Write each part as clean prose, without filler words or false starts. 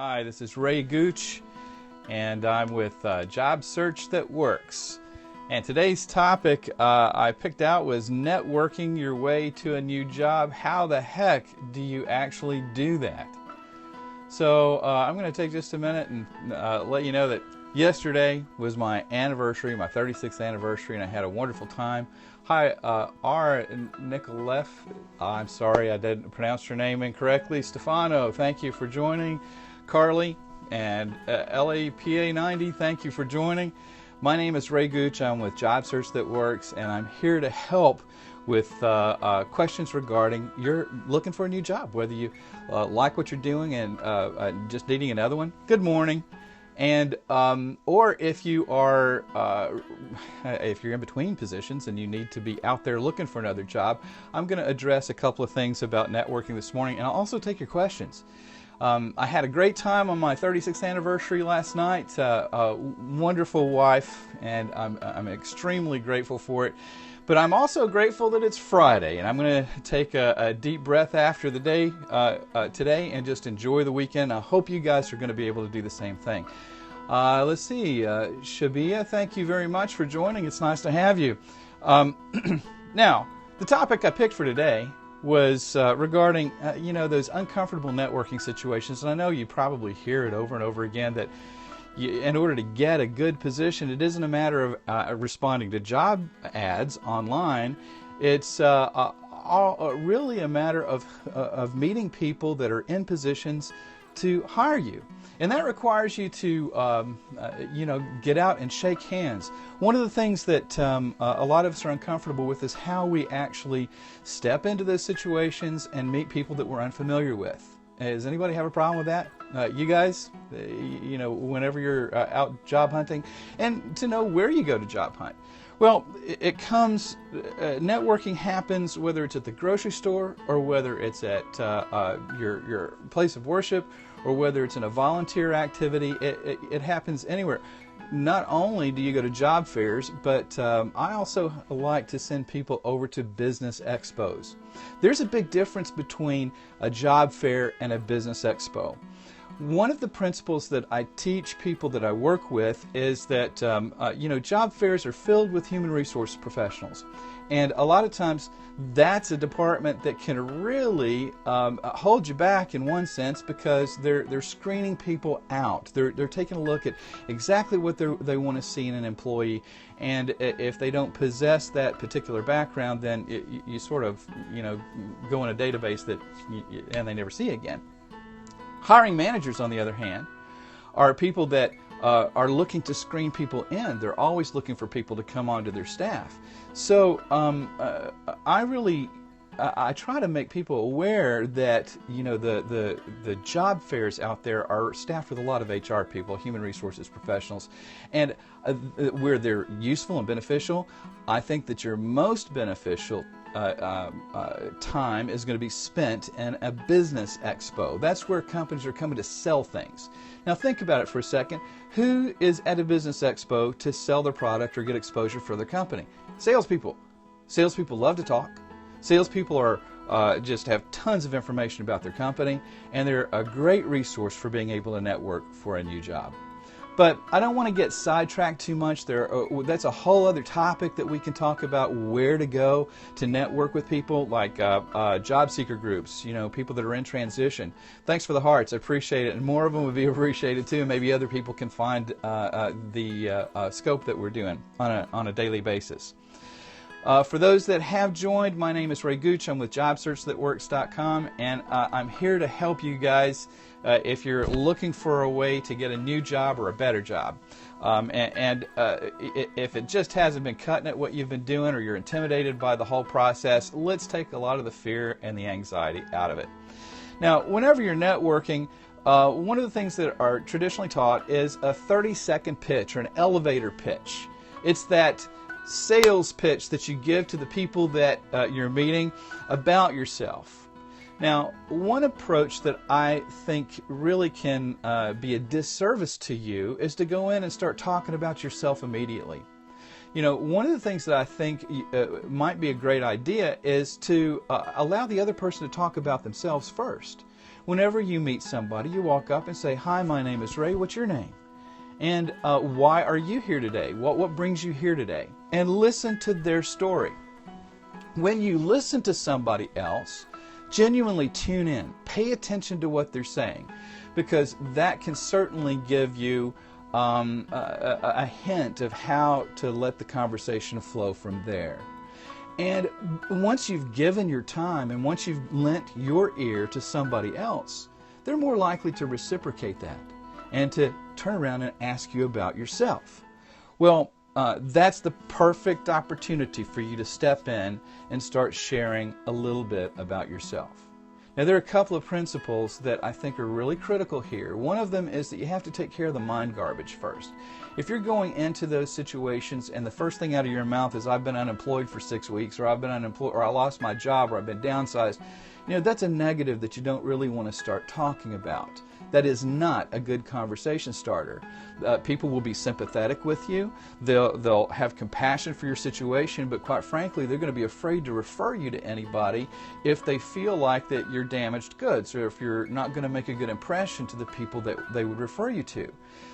Hi, this is Ray Gooch, and I'm with Job Search That Works. And today's topic I picked out was networking your way to a new job. How the heck do you actually do that? So I'm going to take just a minute and let you know that yesterday was my anniversary, my 36th anniversary, and I had a wonderful time. Hi, R. Nicolef. I'm sorry I didn't pronounce your name incorrectly. Stefano, thank you for joining. Carly and LAPA90, thank you for joining. My name is Ray Gooch. I'm with Job Search That Works, and I'm here to help with questions regarding you're looking for a new job, whether you like what you're doing and just needing another one. Good morning. And or if you are if you're in between positions and you need to be out there looking for another job, I'm going to address a couple of things about networking this morning, and I'll also take your questions. I had a great time on my 36th anniversary last night. A wonderful wife, and I'm extremely grateful for it. But I'm also grateful that it's Friday, and I'm going to take a deep breath after the day today and just enjoy the weekend. I hope you guys are going to be able to do the same thing. Let's see, Shabia, thank you very much for joining. It's nice to have you. Now, the topic I picked for today was regarding those uncomfortable networking situations, and I know you probably hear it over and over again that in order to get a good position, it isn't a matter of responding to job ads online. It's really a matter of meeting people that are in positions to hire you. And that requires you to, get out and shake hands. One of the things that a lot of us are uncomfortable with is how we actually step into those situations and meet people that we're unfamiliar with. Does anybody have a problem with that? You guys, whenever you're out job hunting, and to know where you go to job hunt. Well, networking happens whether it's at the grocery store or whether it's at your place of worship or whether it's in a volunteer activity. It happens anywhere. Not only do you go to job fairs, but I also like to send people over to business expos. There's a big difference between a job fair and a business expo. One of the principles that I teach people that I work with is that job fairs are filled with human resource professionals, and a lot of times that's a department that can really hold you back in one sense because they're screening people out. They're taking a look at exactly what they want to see in an employee, and if they don't possess that particular background, then you sort of go in a database and they never see again. Hiring managers, on the other hand, are people that are looking to screen people in. They're always looking for people to come onto their staff. So I try to make people aware that the job fairs out there are staffed with a lot of HR people, human resources professionals, and where they're useful and beneficial. I think that your most beneficial time is going to be spent in a business expo. That's where companies are coming to sell things. Now think about it for a second. Who is at a business expo to sell their product or get exposure for their company? Salespeople. Salespeople love to talk. Salespeople are just have tons of information about their company, and they're a great resource for being able to network for a new job. But I don't want to get sidetracked too much. That's a whole other topic that we can talk about, where to go to network with people, like job seeker groups, people that are in transition. Thanks for the hearts. I appreciate it. And more of them would be appreciated too. Maybe other people can find the scope that we're doing on a daily basis. For those that have joined, my name is Ray Gooch. I'm with JobSearchThatWorks.com, and I'm here to help you guys if you're looking for a way to get a new job or a better job. If it just hasn't been cutting it what you've been doing, or you're intimidated by the whole process, let's take a lot of the fear and the anxiety out of it. Now, whenever you're networking, one of the things that are traditionally taught is a 30-second pitch or an elevator pitch. It's that sales pitch that you give to the people that you're meeting about yourself. Now, one approach that I think really can be a disservice to you is to go in and start talking about yourself immediately. One of the things that I think might be a great idea is to allow the other person to talk about themselves first. whenever you meet somebody, you walk up and say, "Hi, my name is Ray. What's your name? And why are you here today? What brings you here today?" And listen to their story. When you listen to somebody else, genuinely tune in. Pay attention to what they're saying, because that can certainly give you a hint of how to let the conversation flow from there. And once you've given your time and once you've lent your ear to somebody else, they're more likely to reciprocate that and to turn around and ask you about yourself. Well, that's the perfect opportunity for you to step in and start sharing a little bit about yourself. Now, there are a couple of principles that I think are really critical here. One of them is that you have to take care of the mind garbage first. If you're going into those situations and the first thing out of your mouth is, "I've been unemployed for 6 weeks," or "I've been unemployed," or "I lost my job," or "I've been downsized," that's a negative that you don't really want to start talking about. That is not a good conversation starter. People will be sympathetic with you. They'll have compassion for your situation, but quite frankly, they're going to be afraid to refer you to anybody if they feel like that you're damaged goods, or if you're not going to make a good impression to the people that they would refer you to.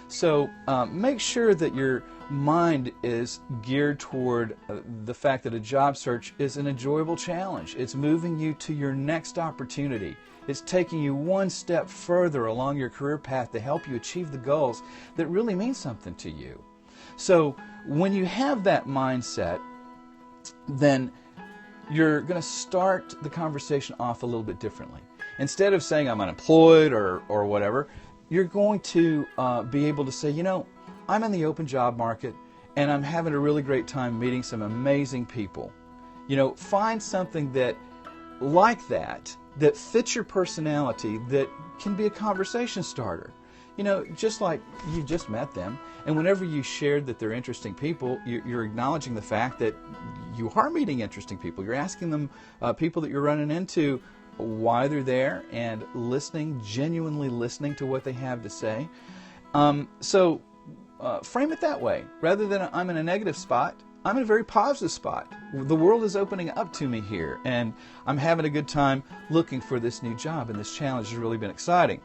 So make sure that your mind is geared toward the fact that a job search is an enjoyable challenge. It's moving you to your next opportunity. It's taking you one step further along your career path to help you achieve the goals that really mean something to you. So when you have that mindset, then you're going to start the conversation off a little bit differently. Instead of saying, "I'm unemployed," or whatever, you're going to be able to say, "I'm in the open job market and I'm having a really great time meeting some amazing people." Find something that fits your personality, that can be a conversation starter. Just like you just met them, and whenever you shared that they're interesting people, you're acknowledging the fact that you are meeting interesting people. You're asking them, people that you're running into, why they're there, and genuinely listening to what they have to say. So frame it that way. Rather than "I'm in a negative spot," I'm in a very positive spot. The world is opening up to me here, and I'm having a good time looking for this new job, and this challenge has really been exciting.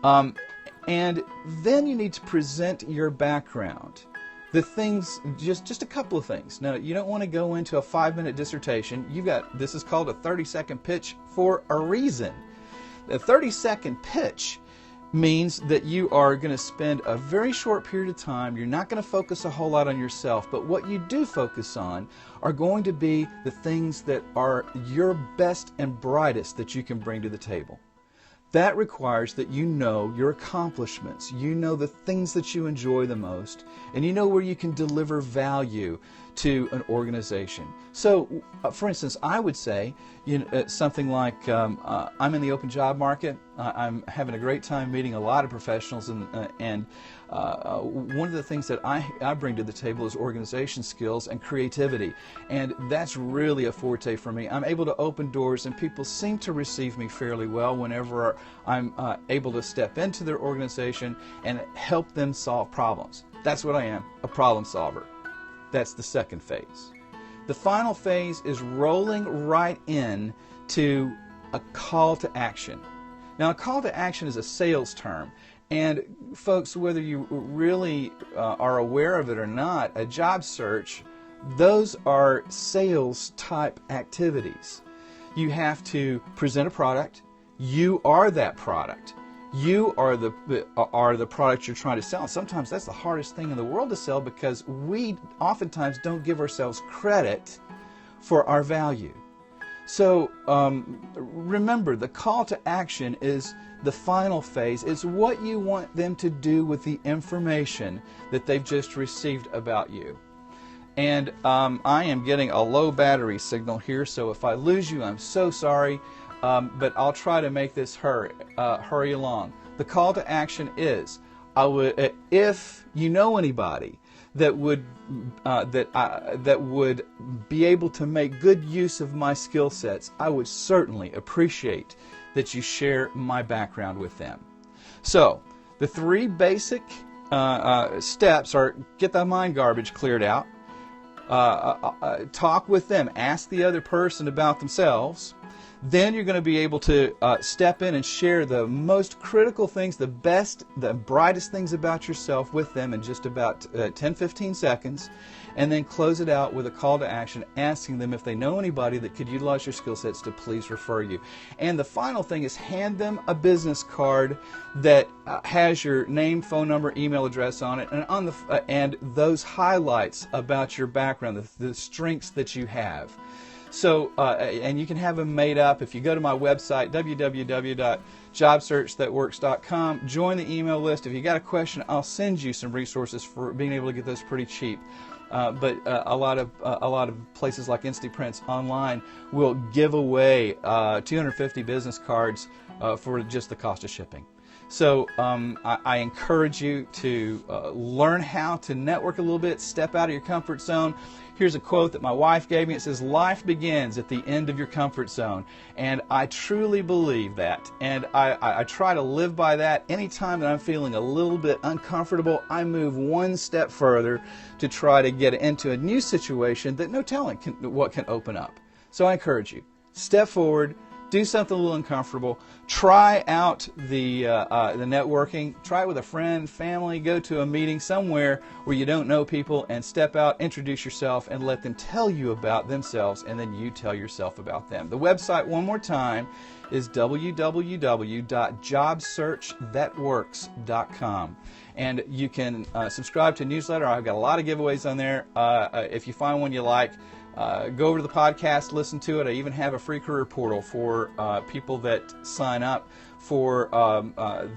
And then you need to present your background. The things, just a couple of things. Now, you don't want to go into a 5-minute dissertation. This is called a 30-second pitch for a reason. The 30-second pitch means that you are going to spend a very short period of time. You're not going to focus a whole lot on yourself, but what you do focus on are going to be the things that are your best and brightest that you can bring to the table. That requires that you know your accomplishments, you know the things that you enjoy the most, and you know where you can deliver value to an organization. So, for instance, I would say something like, "I'm in the open job market. I'm having a great time meeting a lot of professionals, and one of the things that I bring to the table is organization skills and creativity, and that's really a forte for me. I'm able to open doors, and people seem to receive me fairly well whenever I'm able to step into their organization and help them solve problems. That's what I am, a problem solver." That's the second phase. The final phase is rolling right in to a call to action. Now, a call to action is a sales term, and folks, whether you really are aware of it or not, a job search, those are sales type activities. You have to present a product. You are that product. You are the product you're trying to sell. Sometimes that's the hardest thing in the world to sell, because we oftentimes don't give ourselves credit for our value. So remember, the call to action is the final phase. It's what you want them to do with the information that they've just received about you. And I am getting a low battery signal here, so if I lose you, I'm so sorry. But I'll try to make this hurry along. The call to action is, if you know anybody that would be able to make good use of my skill sets, I would certainly appreciate that you share my background with them. So the 3 basic steps are: get the mind garbage cleared out, talk with them, ask the other person about themselves. Then you're going to be able to step in and share the most critical things, the best, the brightest things about yourself with them in just about 10-15 seconds, and then close it out with a call to action, asking them if they know anybody that could utilize your skill sets to please refer you. And the final thing is hand them a business card that has your name, phone number, email address on it, and on the and those highlights about your background, the strengths that you have. So, and you can have them made up. If you go to my website, www.jobsearchthatworks.com, join the email list. If you got a question, I'll send you some resources for being able to get those pretty cheap. But a lot of places like Instaprints online will give away 250 business cards for just the cost of shipping. So I encourage you to learn how to network a little bit, step out of your comfort zone. Here's a quote that my wife gave me. It says, "Life begins at the end of your comfort zone." And I truly believe that. And I try to live by that. Anytime that I'm feeling a little bit uncomfortable, I move one step further to try to get into a new situation that no telling what can open up. So I encourage you, step forward. Do something a little uncomfortable. Try out the networking. Try it with a friend, family. Go to a meeting somewhere where you don't know people and step out, introduce yourself, and let them tell you about themselves, and then you tell yourself about them. The website, one more time, is www.jobsearchthatworks.com. And you can subscribe to a newsletter. I've got a lot of giveaways on there. If you find one you like, go over to the podcast, listen to it. I even have a free career portal for people that sign up for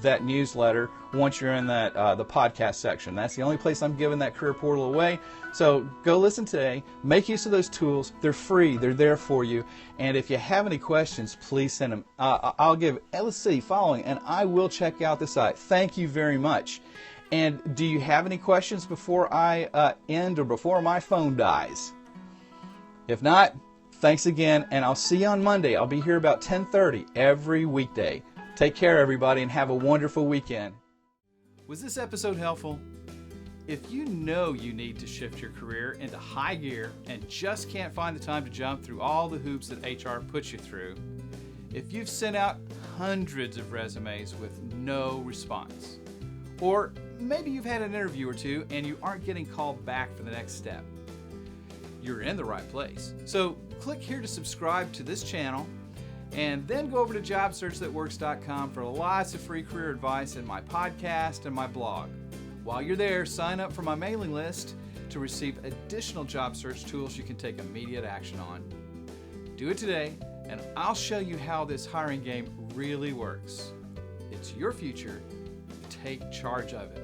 that newsletter once you're in that the podcast section. That's the only place I'm giving that career portal away. So go listen today. Make use of those tools. They're free. They're there for you. And if you have any questions, please send them. I'll give, let's see, following, and I will check out the site. Thank you very much. And do you have any questions before I end or before my phone dies? If not, thanks again, and I'll see you on Monday. I'll be here about 10:30 every weekday. Take care, everybody, and have a wonderful weekend. Was this episode helpful? If you know you need to shift your career into high gear and just can't find the time to jump through all the hoops that HR puts you through, if you've sent out hundreds of resumes with no response, or maybe you've had an interview or two and you aren't getting called back for the next step, you're in the right place. So click here to subscribe to this channel, and then go over to jobsearchthatworks.com for lots of free career advice in my podcast and my blog. While you're there, sign up for my mailing list to receive additional job search tools you can take immediate action on. Do it today, and I'll show you how this hiring game really works. It's your future. Take charge of it.